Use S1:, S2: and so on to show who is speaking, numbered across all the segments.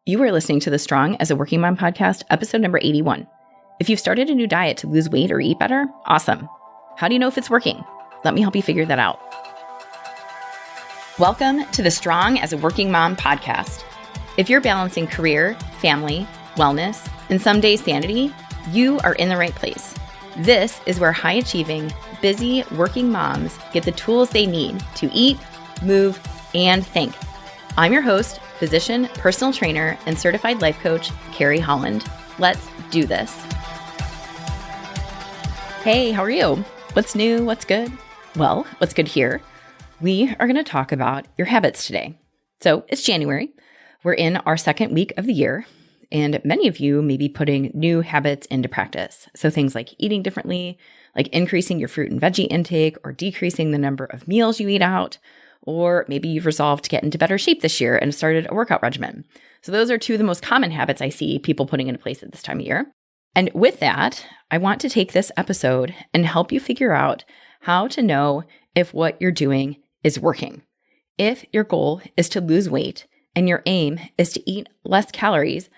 S1: You are listening to the Strong as a Working Mom podcast, episode number 81. If you've started a new diet to lose weight or eat better, awesome. How do you know if it's working? Let me help you figure that out. Welcome to the Strong as a Working Mom podcast. If you're balancing career, family, wellness, and some days sanity, you are in the right place. This is where high-achieving, busy working moms get the tools they need to eat, move, and think. I'm your host, physician, personal trainer, and certified life coach, Carrie Holland. Let's do this. Hey, how are you? What's new? What's good? Well, what's good here? We are going to talk about your habits today. So it's January. We're in our second week of the year, and many of you may be putting new habits into practice. So things like eating differently, like increasing your fruit and veggie intake, or decreasing the number of meals you eat out. Or maybe you've resolved to get into better shape this year and started a workout regimen. So those are two of the most common habits I see people putting into place at this time of year. And with that, I want to take this episode and help you figure out how to know if what you're doing is working. If your goal is to lose weight and your aim is to eat less calories,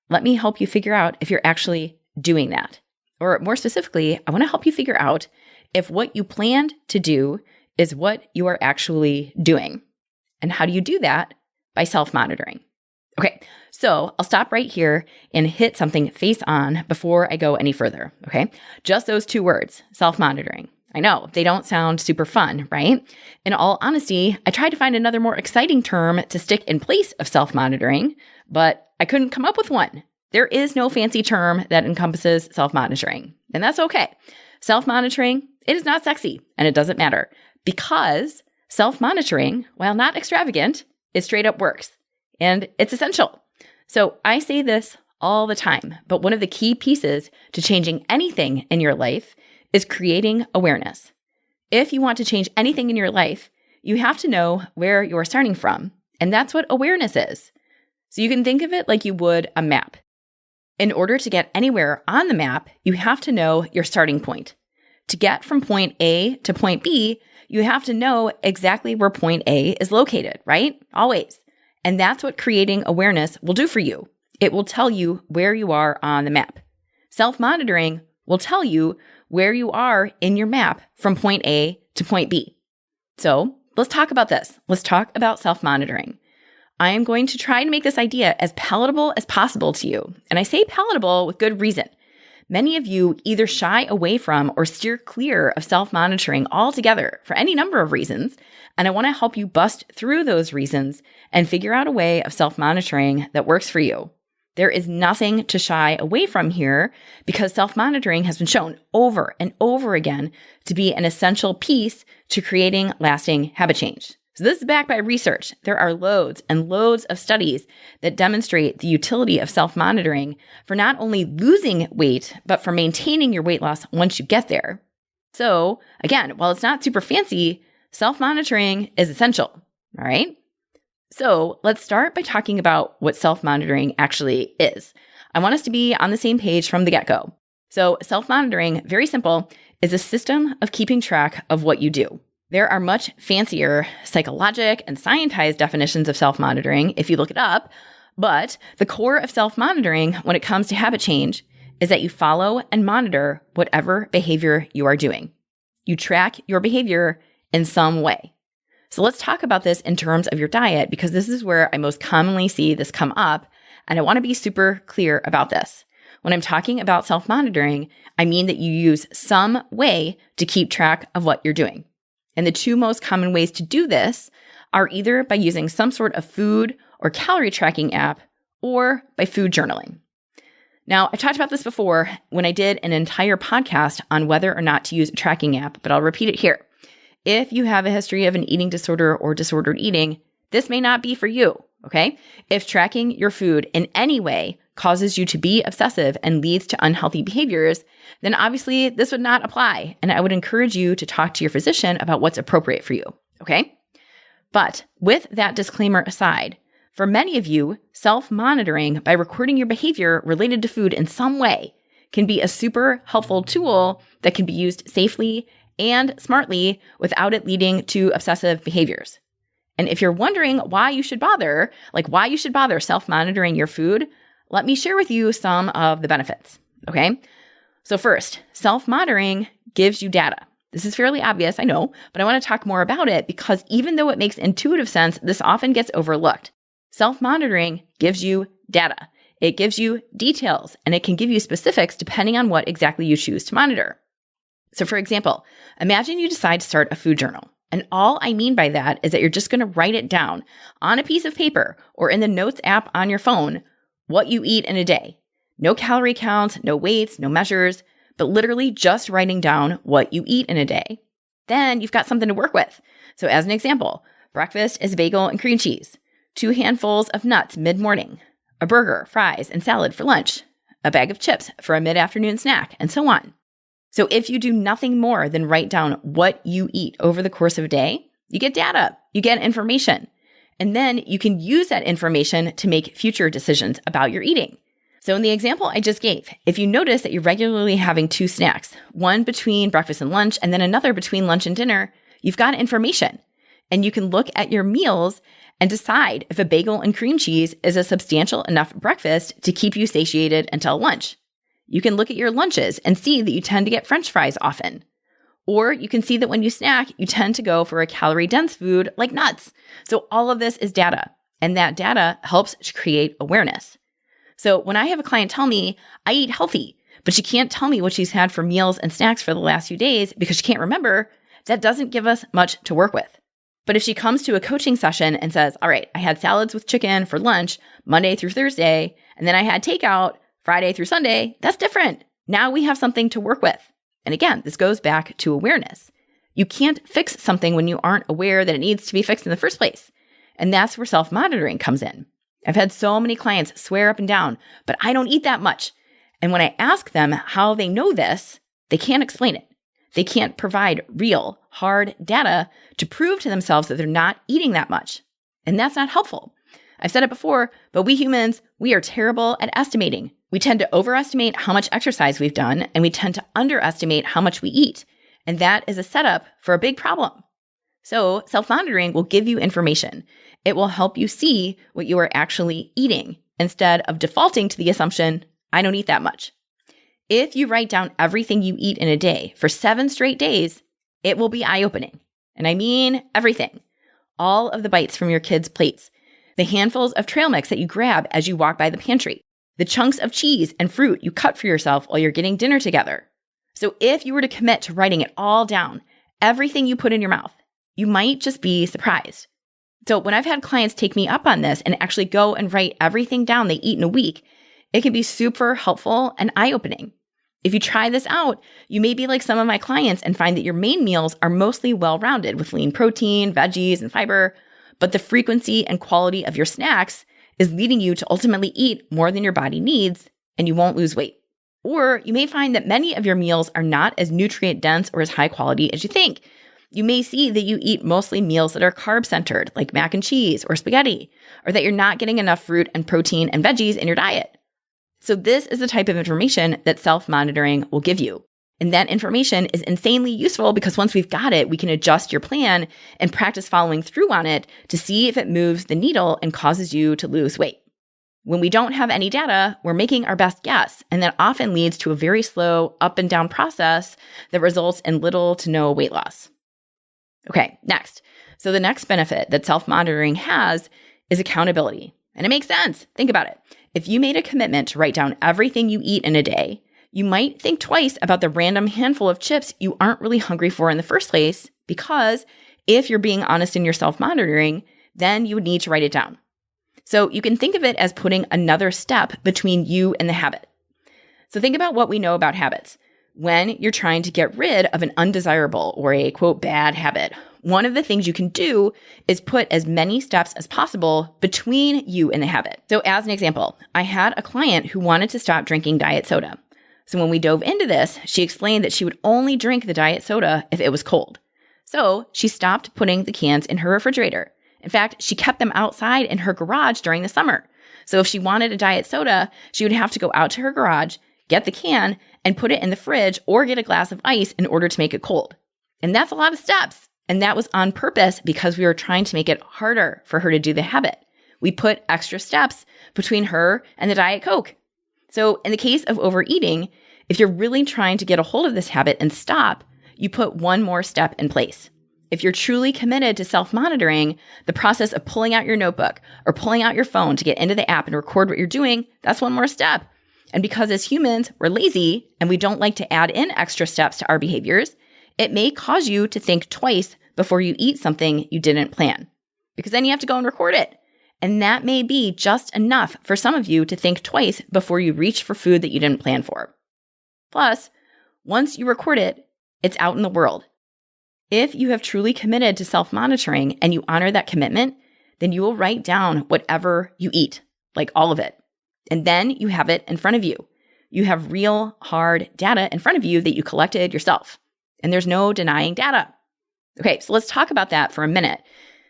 S1: let me help you figure out if you're actually doing that. Or more specifically, I want to help you figure out if what you planned to do is what you are actually doing. And how do you do that? By self-monitoring. Okay, so I'll stop right here and hit something face on before I go any further, okay? Just those two words, self-monitoring. I know, they don't sound super fun, right? In all honesty, I tried to find another more exciting term to stick in place of self-monitoring, but I couldn't come up with one. There is no fancy term that encompasses self-monitoring, and that's okay. Self-monitoring, it is not sexy, and it doesn't matter. Because self-monitoring, while not extravagant, it straight up works. And it's essential. So I say this all the time, but one of the key pieces to changing anything in your life is creating awareness. If you want to change anything in your life, you have to know where you're starting from. And that's what awareness is. So you can think of it like you would a map. In order to get anywhere on the map, you have to know your starting point. To get from point A to point B, you have to know exactly where point A is located, right? Always. And that's what creating awareness will do for you. It will tell you where you are on the map. Self-monitoring will tell you where you are in your map from point A to point B. So let's talk about this. Let's talk about self-monitoring. I am going to try to make this idea as palatable as possible to you. And I say palatable with good reason. Many of you either shy away from or steer clear of self-monitoring altogether for any number of reasons, and I want to help you bust through those reasons and figure out a way of self-monitoring that works for you. There is nothing to shy away from here because self-monitoring has been shown over and over again to be an essential piece to creating lasting habit change. So this is backed by research. There are loads and loads of studies that demonstrate the utility of self-monitoring for not only losing weight, but for maintaining your weight loss once you get there. So again, while it's not super fancy, self-monitoring is essential, all right? So let's start by talking about what self-monitoring actually is. I want us to be on the same page from the get-go. So self-monitoring, very simple, is a system of keeping track of what you do. There are much fancier psychologic and scientized definitions of self-monitoring if you look it up, but the core of self-monitoring when it comes to habit change is that you follow and monitor whatever behavior you are doing. You track your behavior in some way. So let's talk about this in terms of your diet because this is where I most commonly see this come up, and I want to be super clear about this. When I'm talking about self-monitoring, I mean that you use some way to keep track of what you're doing. And the two most common ways to do this are either by using some sort of food or calorie tracking app or by food journaling. Now, I talked about this before when I did an entire podcast on whether or not to use a tracking app, but I'll repeat it here. If you have a history of an eating disorder or disordered eating, this may not be for you, okay? If tracking your food in any way causes you to be obsessive and leads to unhealthy behaviors, then obviously this would not apply. And I would encourage you to talk to your physician about what's appropriate for you, okay? But with that disclaimer aside, for many of you, self-monitoring by recording your behavior related to food in some way can be a super helpful tool that can be used safely and smartly without it leading to obsessive behaviors. And if you're wondering why you should bother self-monitoring your food, let me share with you some of the benefits, okay? So first, self-monitoring gives you data. This is fairly obvious, I know, but I want to talk more about it because even though it makes intuitive sense, this often gets overlooked. Self-monitoring gives you data. It gives you details, and it can give you specifics depending on what exactly you choose to monitor. So for example, imagine you decide to start a food journal. And all I mean by that is that you're just going to write it down on a piece of paper or in the Notes app on your phone, what you eat in a day. No calorie counts, no weights, no measures, but literally just writing down what you eat in a day. Then you've got something to work with. So as an example, breakfast is bagel and cream cheese, 2 handfuls of nuts mid-morning, a burger, fries, and salad for lunch, a bag of chips for a mid-afternoon snack, and so on. So if you do nothing more than write down what you eat over the course of a day, you get data, you get information, and then you can use that information to make future decisions about your eating. So in the example I just gave, if you notice that you're regularly having 2 snacks, one between breakfast and lunch, and then another between lunch and dinner, you've got information. And you can look at your meals and decide if a bagel and cream cheese is a substantial enough breakfast to keep you satiated until lunch. You can look at your lunches and see that you tend to get French fries often. Or you can see that when you snack, you tend to go for a calorie-dense food like nuts. So all of this is data, and that data helps to create awareness. So when I have a client tell me, I eat healthy, but she can't tell me what she's had for meals and snacks for the last few days because she can't remember, that doesn't give us much to work with. But if she comes to a coaching session and says, all right, I had salads with chicken for lunch Monday through Thursday, and then I had takeout Friday through Sunday, that's different. Now we have something to work with. And again, this goes back to awareness. You can't fix something when you aren't aware that it needs to be fixed in the first place. And that's where self-monitoring comes in. I've had so many clients swear up and down, but I don't eat that much. And when I ask them how they know this, they can't explain it. They can't provide real, hard data to prove to themselves that they're not eating that much. And that's not helpful. I've said it before, but we humans, we are terrible at estimating. We tend to overestimate how much exercise we've done, and we tend to underestimate how much we eat. And that is a setup for a big problem. So self-monitoring will give you information. It will help you see what you are actually eating instead of defaulting to the assumption, I don't eat that much. If you write down everything you eat in a day for 7 straight days, it will be eye-opening. And I mean everything. All of the bites from your kids' plates, the handfuls of trail mix that you grab as you walk by the pantry, the chunks of cheese and fruit you cut for yourself while you're getting dinner together. So if you were to commit to writing it all down, everything you put in your mouth, you might just be surprised. So when I've had clients take me up on this and actually go and write everything down they eat in a week, it can be super helpful and eye-opening. If you try this out, you may be like some of my clients and find that your main meals are mostly well-rounded with lean protein, veggies, and fiber, but the frequency and quality of your snacks is leading you to ultimately eat more than your body needs, and you won't lose weight. Or you may find that many of your meals are not as nutrient-dense or as high quality as you think. You may see that you eat mostly meals that are carb-centered, like mac and cheese or spaghetti, or that you're not getting enough fruit and protein and veggies in your diet. So this is the type of information that self-monitoring will give you. And that information is insanely useful because once we've got it, we can adjust your plan and practice following through on it to see if it moves the needle and causes you to lose weight. When we don't have any data, we're making our best guess, and that often leads to a very slow up and down process that results in little to no weight loss. Okay, next. So the next benefit that self-monitoring has is accountability. And it makes sense. Think about it. If you made a commitment to write down everything you eat in a day, you might think twice about the random handful of chips you aren't really hungry for in the first place, because if you're being honest in your self-monitoring, then you would need to write it down. So you can think of it as putting another step between you and the habit. So think about what we know about habits. When you're trying to get rid of an undesirable or a, quote, bad habit, one of the things you can do is put as many steps as possible between you and the habit. So as an example, I had a client who wanted to stop drinking diet soda. So when we dove into this, she explained that she would only drink the diet soda if it was cold. So she stopped putting the cans in her refrigerator. In fact, she kept them outside in her garage during the summer. So if she wanted a diet soda, she would have to go out to her garage, get the can, and put it in the fridge or get a glass of ice in order to make it cold. And that's a lot of steps. And that was on purpose because we were trying to make it harder for her to do the habit. We put extra steps between her and the Diet Coke. So in the case of overeating, if you're really trying to get a hold of this habit and stop, you put one more step in place. If you're truly committed to self-monitoring, the process of pulling out your notebook or pulling out your phone to get into the app and record what you're doing, that's one more step. And because as humans, we're lazy and we don't like to add in extra steps to our behaviors, it may cause you to think twice before you eat something you didn't plan, because then you have to go and record it. And that may be just enough for some of you to think twice before you reach for food that you didn't plan for. Plus, once you record it, it's out in the world. If you have truly committed to self-monitoring and you honor that commitment, then you will write down whatever you eat, like all of it. And then you have it in front of you. You have real, hard data in front of you that you collected yourself. And there's no denying data. Okay, so let's talk about that for a minute,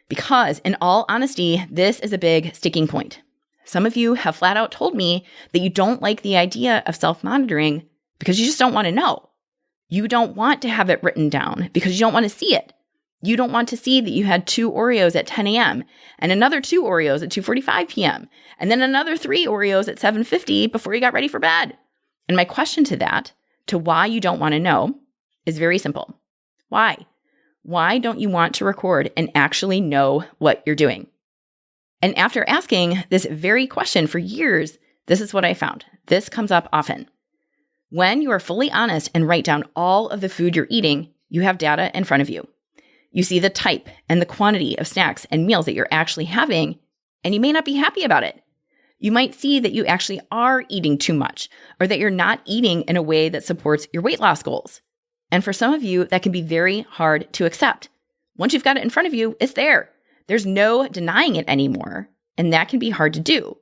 S1: because in all honesty, this is a big sticking point. Some of you have flat out told me that you don't like the idea of self-monitoring because you just don't want to know. You don't want to have it written down because you don't want to see it. You don't want to see that you had 2 Oreos at 10 a.m. and another 2 Oreos at 2:45 p.m. and then another 3 Oreos at 7:50 before you got ready for bed. And my question to that, to why you don't want to know, is very simple. Why? Why don't you want to record and actually know what you're doing? And after asking this very question for years, this is what I found. This comes up often. When you are fully honest and write down all of the food you're eating, you have data in front of you. You see the type and the quantity of snacks and meals that you're actually having, and you may not be happy about it. You might see that you actually are eating too much, or that you're not eating in a way that supports your weight loss goals. And for some of you, that can be very hard to accept. Once you've got it in front of you, it's there. There's no denying it anymore, and that can be hard to do.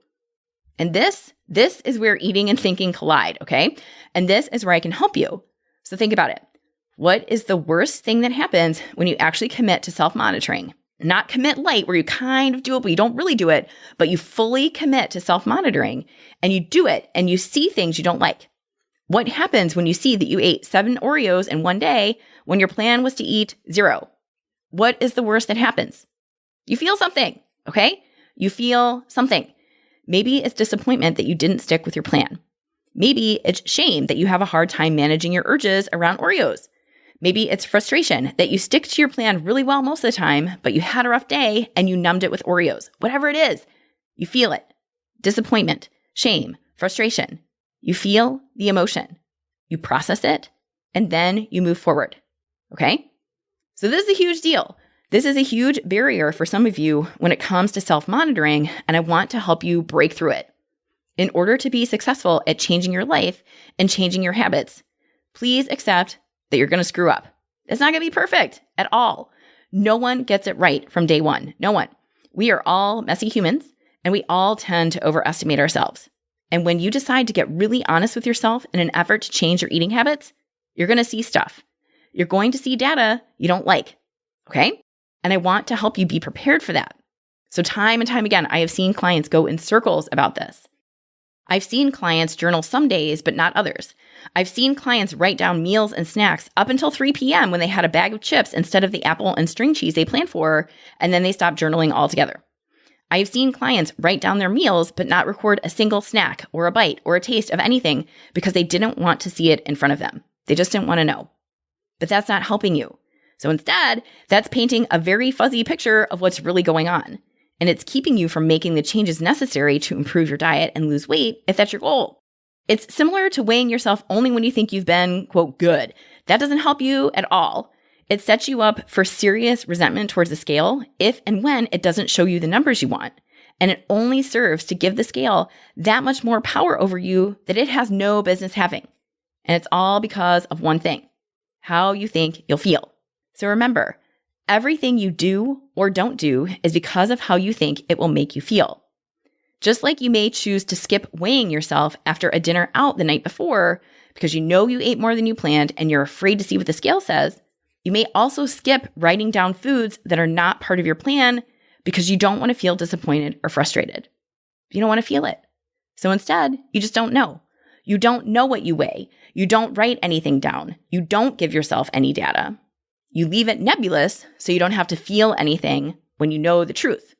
S1: And this is where eating and thinking collide, okay? And this is where I can help you. So think about it. What is the worst thing that happens when you actually commit to self-monitoring? Not commit light, where you kind of do it, but you don't really do it, but you fully commit to self-monitoring, and you do it, and you see things you don't like. What happens when you see that you ate 7 Oreos in one day when your plan was to eat 0? What is the worst that happens? You feel something, okay? You feel something. Maybe it's disappointment that you didn't stick with your plan. Maybe it's shame that you have a hard time managing your urges around Oreos. Maybe it's frustration that you stick to your plan really well most of the time, but you had a rough day and you numbed it with Oreos. Whatever it is, you feel it. Disappointment, shame, frustration. You feel the emotion. You process it, and then you move forward. Okay? So this is a huge deal. This is a huge barrier for some of you when it comes to self-monitoring, and I want to help you break through it. In order to be successful at changing your life and changing your habits, please accept that you're going to screw up. It's not going to be perfect at all. No one gets it right from day one. No one. We are all messy humans, and we all tend to overestimate ourselves. And when you decide to get really honest with yourself in an effort to change your eating habits, you're going to see stuff. You're going to see data you don't like. Okay? And I want to help you be prepared for that. So time and time again, I have seen clients go in circles about this. I've seen clients journal some days, but not others. I've seen clients write down meals and snacks up until 3 p.m. when they had a bag of chips instead of the apple and string cheese they planned for, and then they stopped journaling altogether. I've seen clients write down their meals, but not record a single snack or a bite or a taste of anything because they didn't want to see it in front of them. They just didn't want to know. But that's not helping you. So instead, that's painting a very fuzzy picture of what's really going on. And it's keeping you from making the changes necessary to improve your diet and lose weight if that's your goal. It's similar to weighing yourself only when you think you've been, quote, good. That doesn't help you at all. It sets you up for serious resentment towards the scale if and when it doesn't show you the numbers you want. And it only serves to give the scale that much more power over you that it has no business having. And it's all because of one thing: how you think you'll feel. So remember, everything you do or don't do is because of how you think it will make you feel. Just like you may choose to skip weighing yourself after a dinner out the night before because you know you ate more than you planned and you're afraid to see what the scale says, you may also skip writing down foods that are not part of your plan because you don't want to feel disappointed or frustrated. You don't want to feel it. So instead, you just don't know. You don't know what you weigh. You don't write anything down. You don't give yourself any data. You leave it nebulous so you don't have to feel anything when you know the truth.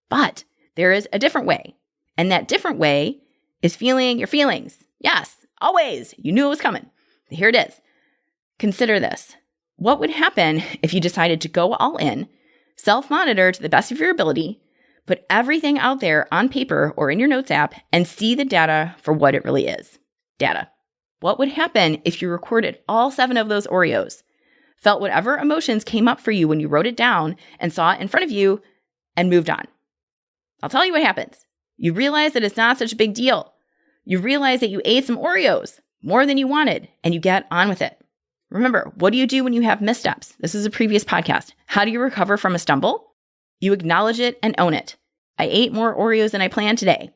S1: But there is a different way. And that different way is feeling your feelings. Yes, always. You knew it was coming. Here it is. Consider this. What would happen if you decided to go all in, self-monitor to the best of your ability, put everything out there on paper or in your notes app, and see the data for what it really is? Data. What would happen if you recorded all 7 of those Oreos, felt whatever emotions came up for you when you wrote it down and saw it in front of you, and moved on? I'll tell you what happens. You realize that it's not such a big deal. You realize that you ate some Oreos, more than you wanted, and you get on with it. Remember, what do you do when you have missteps? This is a previous podcast. How do you recover from a stumble? You acknowledge it and own it. I ate more Oreos than I planned today.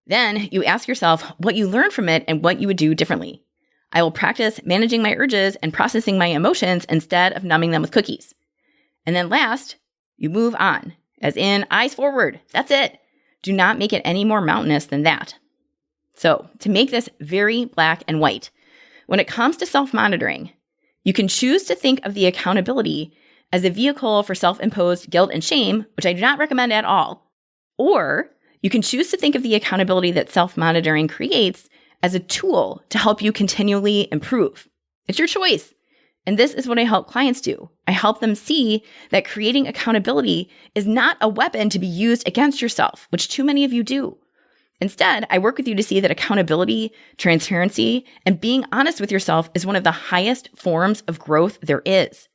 S1: Then you ask yourself what you learned from it and what you would do differently. I will practice managing my urges and processing my emotions instead of numbing them with cookies. And then last, you move on, as in eyes forward. That's it. Do not make it any more mountainous than that. So, to make this very black and white, when it comes to self-monitoring, you can choose to think of the accountability as a vehicle for self-imposed guilt and shame, which I do not recommend at all. Or you can choose to think of the accountability that self-monitoring creates as a tool to help you continually improve. It's your choice. And this is what I help clients do. I help them see that creating accountability is not a weapon to be used against yourself, which too many of you do. Instead, I work with you to see that accountability, transparency, and being honest with yourself is one of the highest forms of growth there is.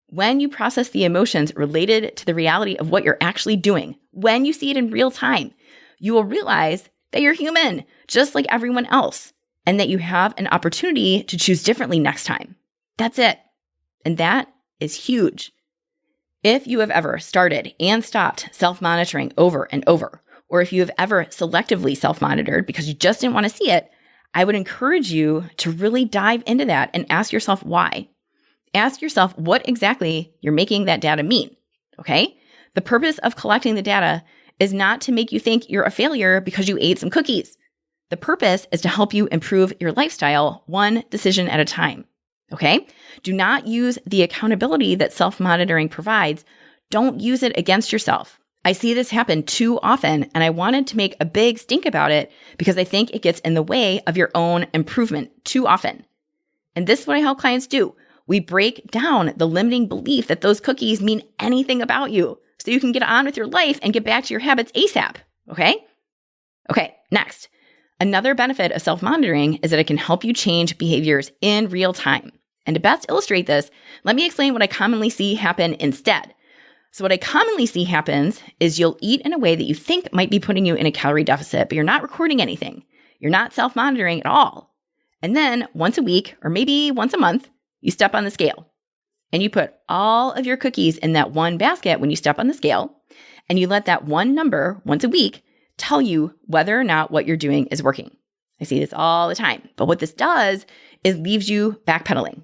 S1: When you process the emotions related to the reality of what you're actually doing, when you see it in real time, you will realize that you're human, just like everyone else, and that you have an opportunity to choose differently next time. That's it. And that is huge. If you have ever started and stopped self-monitoring over and over, or if you have ever selectively self-monitored because you just didn't want to see it, I would encourage you to really dive into that and ask yourself why. Ask yourself what exactly you're making that data mean, okay? The purpose of collecting the data is not to make you think you're a failure because you ate some cookies. The purpose is to help you improve your lifestyle one decision at a time, okay? Do not use the accountability that self-monitoring provides. Don't use it against yourself. I see this happen too often, and I wanted to make a big stink about it because I think it gets in the way of your own improvement too often. And this is what I help clients do. We break down the limiting belief that those cookies mean anything about you so you can get on with your life and get back to your habits ASAP, okay? Okay, next. Another benefit of self-monitoring is that it can help you change behaviors in real time. And to best illustrate this, let me explain what I commonly see happen instead. So what I commonly see happens is you'll eat in a way that you think might be putting you in a calorie deficit, but you're not recording anything. You're not self-monitoring at all. And then once a week, or maybe once a month, you step on the scale and you put all of your cookies in that one basket when you step on the scale, and you let that one number once a week tell you whether or not what you're doing is working. I see this all the time. But what this does is leaves you backpedaling.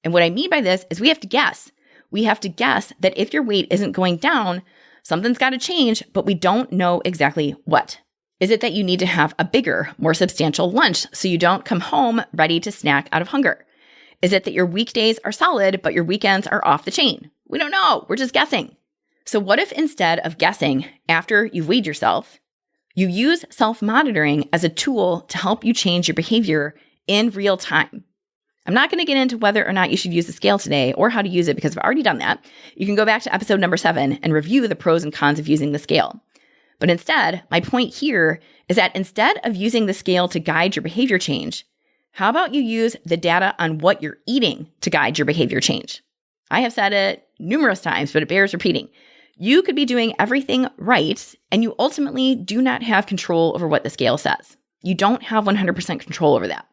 S1: And what I mean by this is we have to guess. We have to guess that if your weight isn't going down, something's got to change, but we don't know exactly what. Is it that you need to have a bigger, more substantial lunch so you don't come home ready to snack out of hunger? Is it that your weekdays are solid, but your weekends are off the chain? We don't know. We're just guessing. So what if instead of guessing after you've weighed yourself, you use self-monitoring as a tool to help you change your behavior in real time? I'm not going to get into whether or not you should use the scale today or how to use it because I've already done that. You can go back to episode number 7 and review the pros and cons of using the scale. But instead, my point here is that instead of using the scale to guide your behavior change, how about you use the data on what you're eating to guide your behavior change? I have said it numerous times, but it bears repeating. You could be doing everything right, and you ultimately do not have control over what the scale says. You don't have 100% control over that.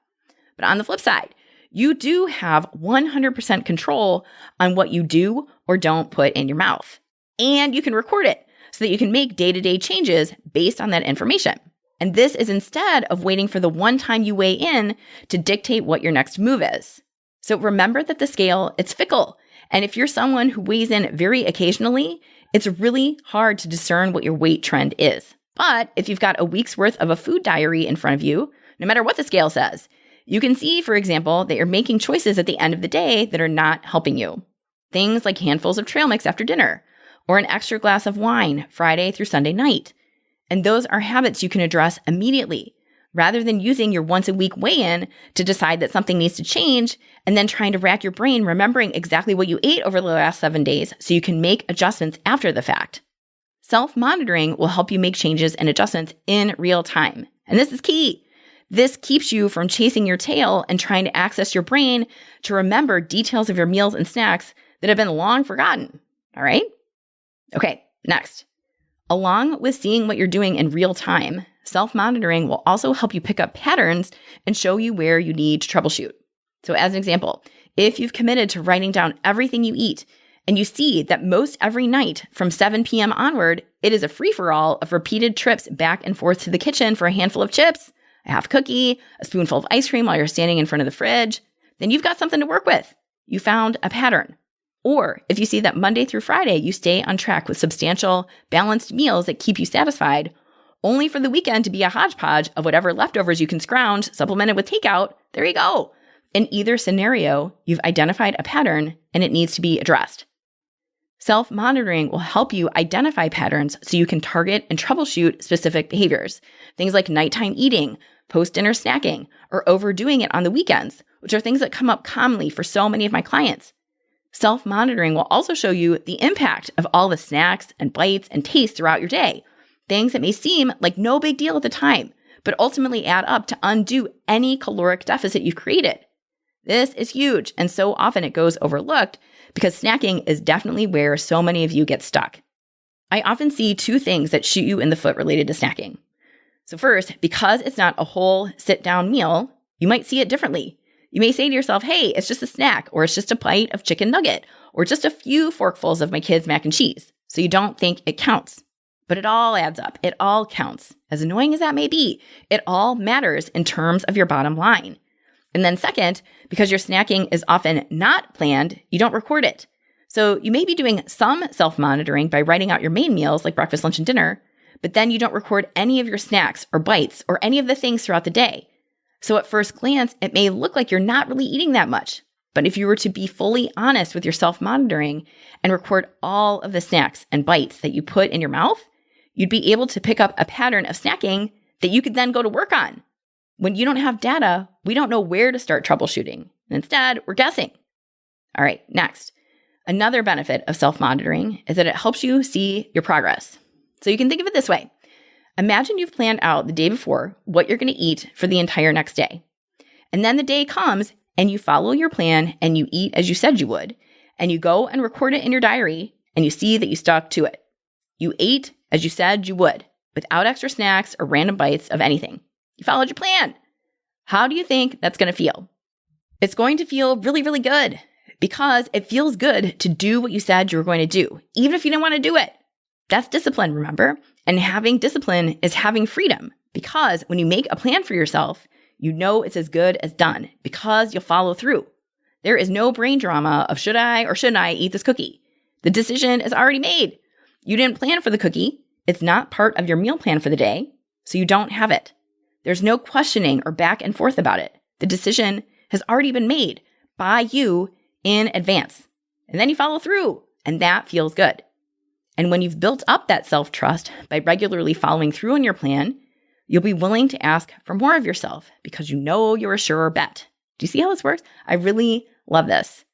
S1: But on the flip side, you do have 100% control on what you do or don't put in your mouth. And you can record it so that you can make day-to-day changes based on that information. And this is instead of waiting for the one time you weigh in to dictate what your next move is. So remember that the scale, it's fickle. And if you're someone who weighs in very occasionally, it's really hard to discern what your weight trend is. But if you've got a week's worth of a food diary in front of you, no matter what the scale says, you can see, for example, that you're making choices at the end of the day that are not helping you. Things like handfuls of trail mix after dinner, or an extra glass of wine Friday through Sunday night. And those are habits you can address immediately, rather than using your once-a-week weigh-in to decide that something needs to change and then trying to rack your brain remembering exactly what you ate over the last 7 days so you can make adjustments after the fact. Self-monitoring will help you make changes and adjustments in real time. And this is key. This keeps you from chasing your tail and trying to access your brain to remember details of your meals and snacks that have been long forgotten. All right? Okay, next. Along with seeing what you're doing in real time, self-monitoring will also help you pick up patterns and show you where you need to troubleshoot. So as an example, if you've committed to writing down everything you eat and you see that most every night from 7 p.m. onward, it is a free-for-all of repeated trips back and forth to the kitchen for a handful of chips, a half cookie, a spoonful of ice cream while you're standing in front of the fridge, then you've got something to work with. You found a pattern. Or if you see that Monday through Friday, you stay on track with substantial, balanced meals that keep you satisfied, only for the weekend to be a hodgepodge of whatever leftovers you can scrounge, supplemented with takeout, there you go. In either scenario, you've identified a pattern and it needs to be addressed. Self-monitoring will help you identify patterns so you can target and troubleshoot specific behaviors. Things like nighttime eating, post-dinner snacking, or overdoing it on the weekends, which are things that come up commonly for so many of my clients. Self-monitoring will also show you the impact of all the snacks and bites and tastes throughout your day. Things that may seem like no big deal at the time, but ultimately add up to undo any caloric deficit you've created. This is huge, and so often it goes overlooked because snacking is definitely where so many of you get stuck. I often see two things that shoot you in the foot related to snacking. So first, because it's not a whole sit-down meal, you might see it differently. You may say to yourself, hey, it's just a snack, or it's just a bite of chicken nugget, or just a few forkfuls of my kids' mac and cheese. So you don't think it counts. But it all adds up. It all counts. As annoying as that may be, it all matters in terms of your bottom line. And then second, because your snacking is often not planned, you don't record it. So you may be doing some self-monitoring by writing out your main meals like breakfast, lunch, and dinner, but then you don't record any of your snacks or bites or any of the things throughout the day. So at first glance, it may look like you're not really eating that much. But if you were to be fully honest with your self-monitoring and record all of the snacks and bites that you put in your mouth, you'd be able to pick up a pattern of snacking that you could then go to work on. When you don't have data, we don't know where to start troubleshooting. Instead, we're guessing. All right, next. Another benefit of self-monitoring is that it helps you see your progress. So you can think of it this way. Imagine you've planned out the day before what you're going to eat for the entire next day. And then the day comes and you follow your plan and you eat as you said you would, and you go and record it in your diary and you see that you stuck to it. You ate as you said you would, without extra snacks or random bites of anything. You followed your plan. How do you think that's going to feel? It's going to feel really, really good because it feels good to do what you said you were going to do, even if you didn't want to do it. That's discipline, remember? And having discipline is having freedom because when you make a plan for yourself, you know it's as good as done because you'll follow through. There is no brain drama of should I or shouldn't I eat this cookie? The decision is already made. You didn't plan for the cookie. It's not part of your meal plan for the day, so you don't have it. There's no questioning or back and forth about it. The decision has already been made by you in advance. And then you follow through, and that feels good. And when you've built up that self-trust by regularly following through on your plan, you'll be willing to ask for more of yourself because you know you're a sure bet. Do you see how this works? I really love this.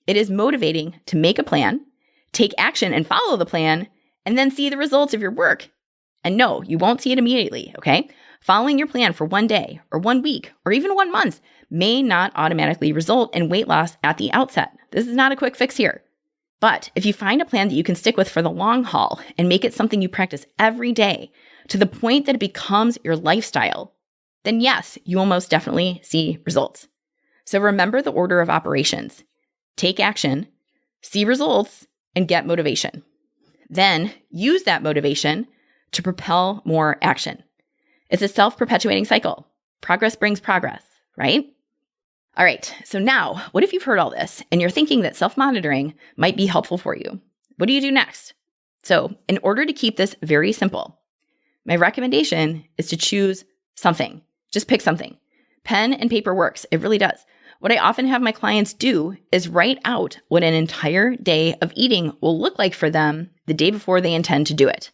S1: It is motivating to make a plan, take action and follow the plan, and then see the results of your work. And no, you won't see it immediately, okay? Following your plan for 1 day or 1 week or even 1 month may not automatically result in weight loss at the outset. This is not a quick fix here. But if you find a plan that you can stick with for the long haul and make it something you practice every day to the point that it becomes your lifestyle, then yes, you will most definitely see results. So remember the order of operations. Take action, see results, and get motivation. Then use that motivation to propel more action. It's a self-perpetuating cycle. Progress brings progress, right? All right, so now, what if you've heard all this and you're thinking that self-monitoring might be helpful for you? What do you do next? So, in order to keep this very simple, my recommendation is to choose something. Just pick something. Pen and paper works. It really does. What I often have my clients do is write out what an entire day of eating will look like for them the day before they intend to do it.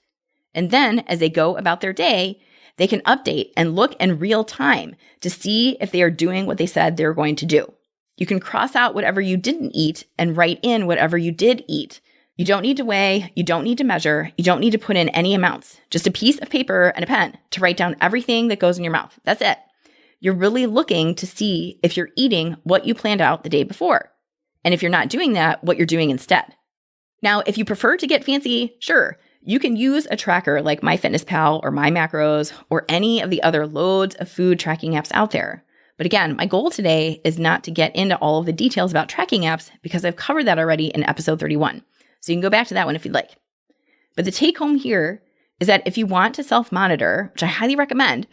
S1: And then as they go about their day, they can update and look in real time to see if they are doing what they said they were going to do. You can cross out whatever you didn't eat and write in whatever you did eat. You don't need to weigh, you don't need to measure, you don't need to put in any amounts, just a piece of paper and a pen to write down everything that goes in your mouth. That's it. You're really looking to see if you're eating what you planned out the day before. And if you're not doing that, what you're doing instead. Now, if you prefer to get fancy, sure, you can use a tracker like MyFitnessPal or MyMacros or any of the other loads of food tracking apps out there. But again, my goal today is not to get into all of the details about tracking apps because I've covered that already in episode 31. So you can go back to that one if you'd like. But the take home here is that if you want to self-monitor, which I highly recommend,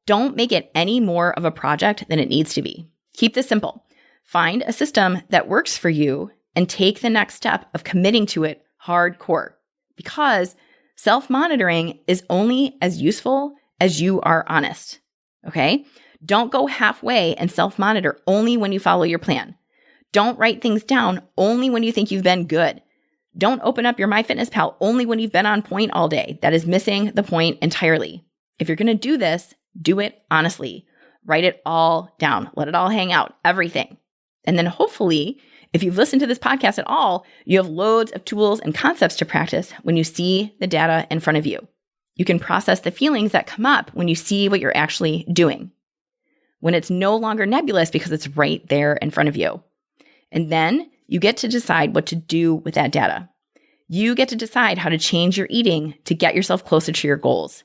S1: don't make it any more of a project than it needs to be. Keep this simple. Find a system that works for you and take the next step of committing to it hardcore. Because self-monitoring is only as useful as you are honest. Okay? Don't go halfway and self-monitor only when you follow your plan. Don't write things down only when you think you've been good. Don't open up your MyFitnessPal only when you've been on point all day. That is missing the point entirely. If you're going to do this, do it honestly. Write it all down. Let it all hang out, everything. And then hopefully, if you've listened to this podcast at all, you have loads of tools and concepts to practice when you see the data in front of you. You can process the feelings that come up when you see what you're actually doing. When it's no longer nebulous because it's right there in front of you. And then you get to decide what to do with that data. You get to decide how to change your eating to get yourself closer to your goals.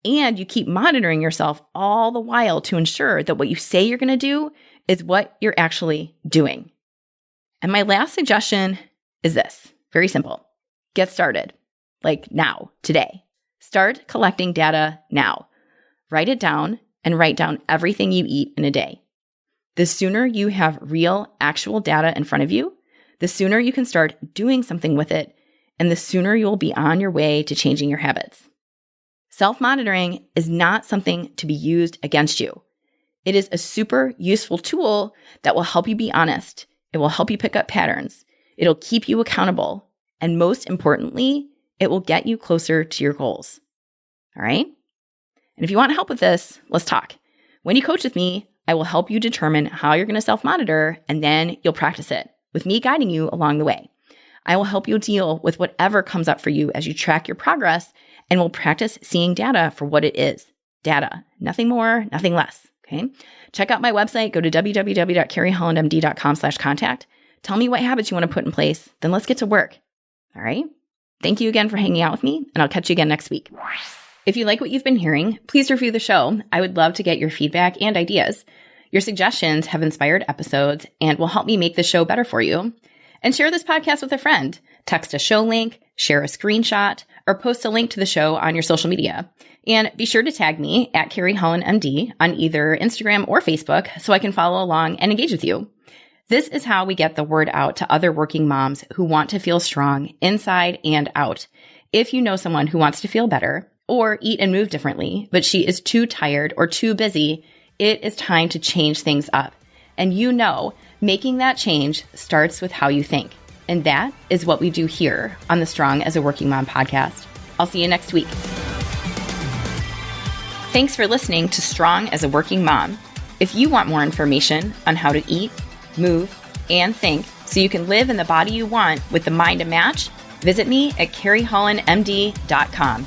S1: And you keep monitoring yourself all the while to ensure that what you say you're going to do is what you're actually doing. And my last suggestion is this. Very simple. Get started. Like now, today. Start collecting data now. Write it down and write down everything you eat in a day. The sooner you have real, actual data in front of you, the sooner you can start doing something with it, and the sooner you'll be on your way to changing your habits. Self-monitoring is not something to be used against you. It is a super useful tool that will help you be honest. It will help you pick up patterns. It'll keep you accountable. And most importantly, it will get you closer to your goals. All right? And if you want help with this, let's talk. When you coach with me, I will help you determine how you're going to self-monitor, and then you'll practice it, with me guiding you along the way. I will help you deal with whatever comes up for you as you track your progress, and we'll practice seeing data for what it is. Data. Nothing more, nothing less. Okay? Check out my website. Go to www.carriehollandmd.com/contact. Tell me what habits you want to put in place. Then let's get to work. All right? Thank you again for hanging out with me, and I'll catch you again next week. If you like what you've been hearing, please review the show. I would love to get your feedback and ideas. Your suggestions have inspired episodes and will help me make the show better for you. And share this podcast with a friend. Text a show link, share a screenshot, or post a link to the show on your social media. And be sure to tag me at Carrie Holland MD on either Instagram or Facebook so I can follow along and engage with you. This is how we get the word out to other working moms who want to feel strong inside and out. If you know someone who wants to feel better or eat and move differently, but she is too tired or too busy, it is time to change things up. And you know, making that change starts with how you think. And that is what we do here on the Strong as a Working Mom podcast. I'll see you next week. Thanks for listening to Strong as a Working Mom. If you want more information on how to eat, move, and think so you can live in the body you want with the mind to match, visit me at carriehollandmd.com.